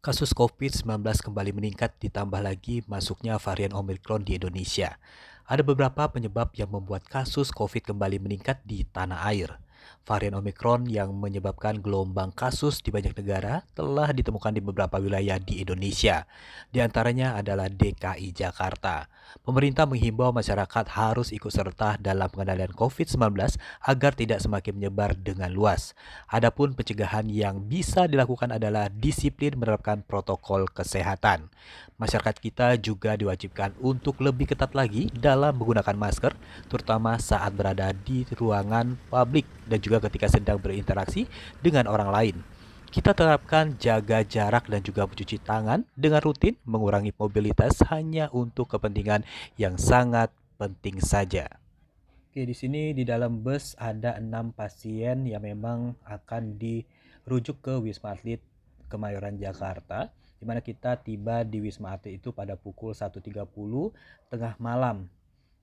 Kasus COVID-19 kembali meningkat ditambah lagi masuknya varian Omicron di Indonesia. Ada beberapa penyebab yang membuat kasus COVID kembali meningkat di tanah air. Varian Omicron yang menyebabkan gelombang kasus di banyak negara telah ditemukan di beberapa wilayah di Indonesia. Di antaranya adalah DKI Jakarta. Pemerintah menghimbau masyarakat harus ikut serta dalam pengendalian COVID-19 agar tidak semakin menyebar dengan luas. Adapun pencegahan yang bisa dilakukan adalah disiplin menerapkan protokol kesehatan. Masyarakat kita juga diwajibkan untuk lebih ketat lagi dalam menggunakan masker, terutama saat berada di ruangan publik dan juga ketika sedang berinteraksi dengan orang lain. Kita terapkan jaga jarak dan juga mencuci tangan dengan rutin, mengurangi mobilitas hanya untuk kepentingan yang sangat penting saja. Oke, di sini di dalam bus ada 6 pasien yang memang akan dirujuk ke Wisma Atlet Kemayoran Jakarta, di mana kita tiba di Wisma Atlet itu pada pukul 1.30 tengah malam.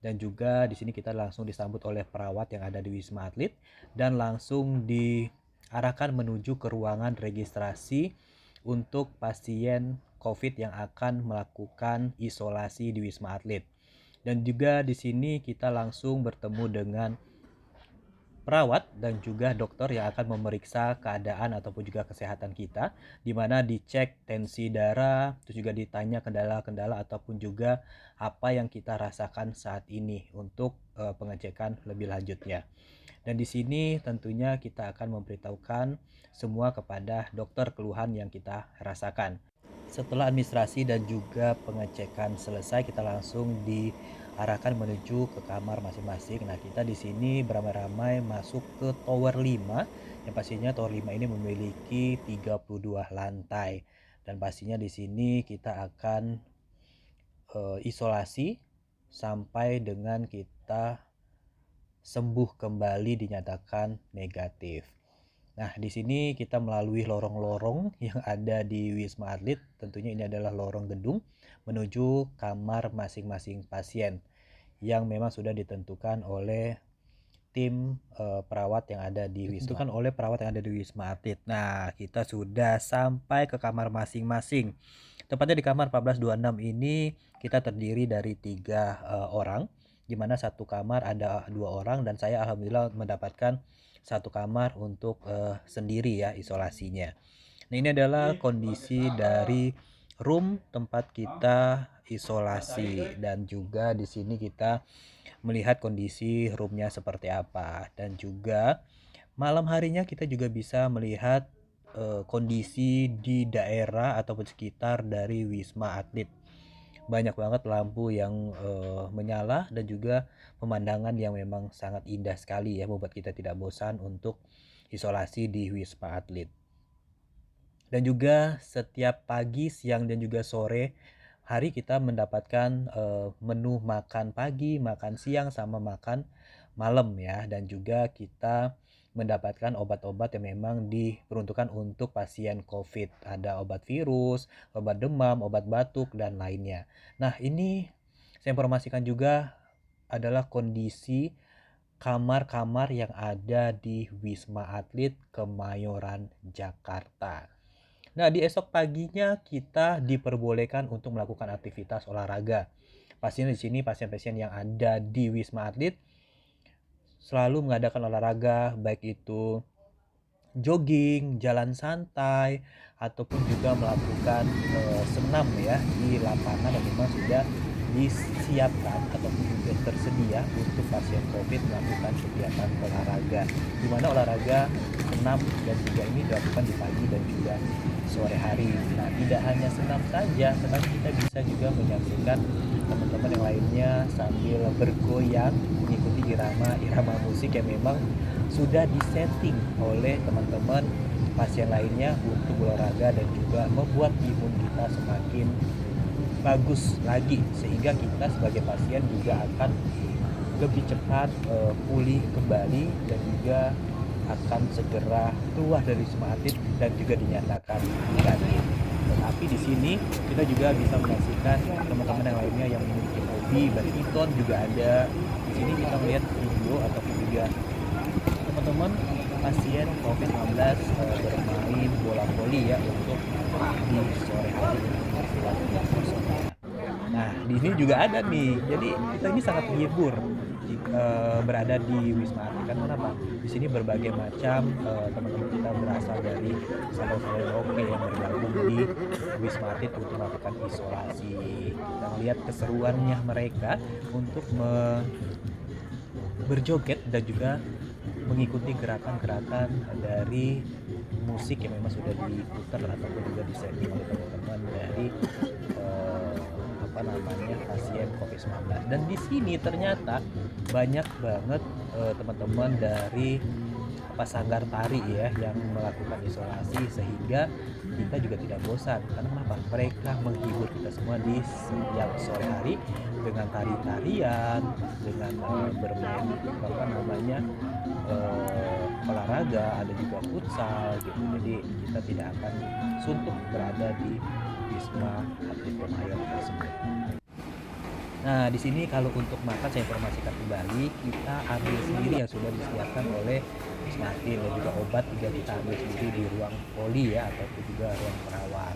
Dan juga di sini kita langsung disambut oleh perawat yang ada di Wisma Atlet dan langsung diarahkan menuju ke ruangan registrasi untuk pasien COVID yang akan melakukan isolasi di Wisma Atlet. Dan juga di sini kita langsung bertemu dengan perawat dan juga dokter yang akan memeriksa keadaan ataupun juga kesehatan kita, di mana dicek tensi darah, terus juga ditanya kendala-kendala ataupun juga apa yang kita rasakan saat ini untuk pengecekan lebih lanjutnya. Dan di sini tentunya kita akan memberitahukan semua kepada dokter keluhan yang kita rasakan. Setelah administrasi dan juga pengecekan selesai, kita langsung diarahkan menuju ke kamar masing-masing. Nah, kita di sini beramai-ramai masuk ke tower 5, yang pastinya tower 5 ini memiliki 32 lantai. Dan pastinya di sini kita akan isolasi sampai dengan kita sembuh kembali dinyatakan negatif. Nah, di sini kita melalui lorong-lorong yang ada di Wisma Atlet. Tentunya ini adalah lorong gedung menuju kamar masing-masing pasien yang memang sudah ditentukan oleh tim perawat yang ada di Wisma. Ditentukan oleh perawat yang ada di Wisma Atlet. Nah, kita sudah sampai ke kamar masing-masing. Tepatnya di kamar 1426 ini kita terdiri dari 3 orang, di mana satu kamar ada 2 orang dan saya alhamdulillah mendapatkan satu kamar untuk sendiri ya isolasinya. Nah, ini adalah kondisi dari room tempat kita isolasi dan juga di sini kita melihat kondisi roomnya seperti apa, dan juga malam harinya kita juga bisa melihat kondisi di daerah ataupun sekitar dari Wisma Atlet. Banyak banget lampu yang menyala dan juga pemandangan yang memang sangat indah sekali ya, membuat kita tidak bosan untuk isolasi di Wisma Atlet. Dan juga setiap pagi, siang dan juga sore hari kita mendapatkan menu makan pagi, makan siang sama makan malam ya, dan juga kita mendapatkan obat-obat yang memang diperuntukkan untuk pasien COVID. Ada obat virus, obat demam, obat batuk, dan lainnya. Nah, ini saya informasikan juga adalah kondisi kamar-kamar yang ada di Wisma Atlet Kemayoran Jakarta. Nah, di esok paginya kita diperbolehkan untuk melakukan aktivitas olahraga. Pastinya di sini pasien-pasien yang ada di Wisma Atlet selalu mengadakan olahraga, baik itu jogging, jalan santai, ataupun juga melakukan senam ya di lapangan yang memang sudah disiapkan ataupun juga tersedia untuk pasien COVID melakukan kegiatan olahraga, di mana olahraga senam dan juga ini dilakukan di pagi dan juga sore hari. Nah, tidak hanya senam saja, tetapi kita bisa juga menyaksikan teman-teman yang lainnya sambil bergoyang mengikuti irama musik yang memang sudah disetting oleh teman-teman pasien lainnya untuk berolahraga dan juga membuat imun kita semakin bagus lagi, sehingga kita sebagai pasien juga akan lebih cepat pulih kembali dan juga akan segera keluar dari Wisma Atlet dan juga dinyatakan negatif. Tetapi di sini kita juga bisa menyaksikan teman-teman yang lainnya yang memiliki hobi badminton juga ada. Di sini kita melihat video ataupun juga teman-teman pasien COVID-19 bermain bola voli ya untuk di sore hari istirahat kosongnya. Nah, di sini juga ada nih. Jadi kita ini sangat menghibur berada di Wisma Atlet. Kan kenapa? Di sini berbagai macam teman-teman kita berasal dari salon-salon oke yang bergabung di Wisma Atlet untuk melakukan isolasi. Kita melihat keseruannya mereka untuk berjoget dan juga mengikuti gerakan-gerakan dari musik yang memang sudah diputar ataupun juga disetting oleh teman-teman dari pasien COVID-19. Dan di sini ternyata banyak banget teman-teman dari sanggar tari ya yang melakukan isolasi, sehingga kita juga tidak bosan. Karena kenapa? Mereka menghibur kita semua di setiap sore hari dengan tari-tarian, dengan bermain olahraga, ada juga futsal gitu. Jadi kita tidak akan suntuk berada di Wisma Atlet Kemayoran tersebut. Nah, di sini kalau untuk makan saya informasikan kembali, kita ambil sendiri yang sudah disediakan oleh Wisma Atlet, dan juga obat juga kita ambil sendiri di ruang poli ya, ataupun juga ruang perawat.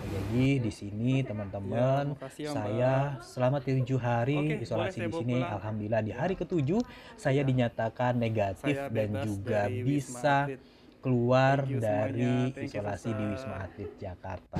Jadi di sini teman-teman, saya selama 7 hari isolasi di sini, alhamdulillah di hari ke-7 saya dinyatakan negatif dan juga bisa keluar dari isolasi di Wisma Atlet Jakarta.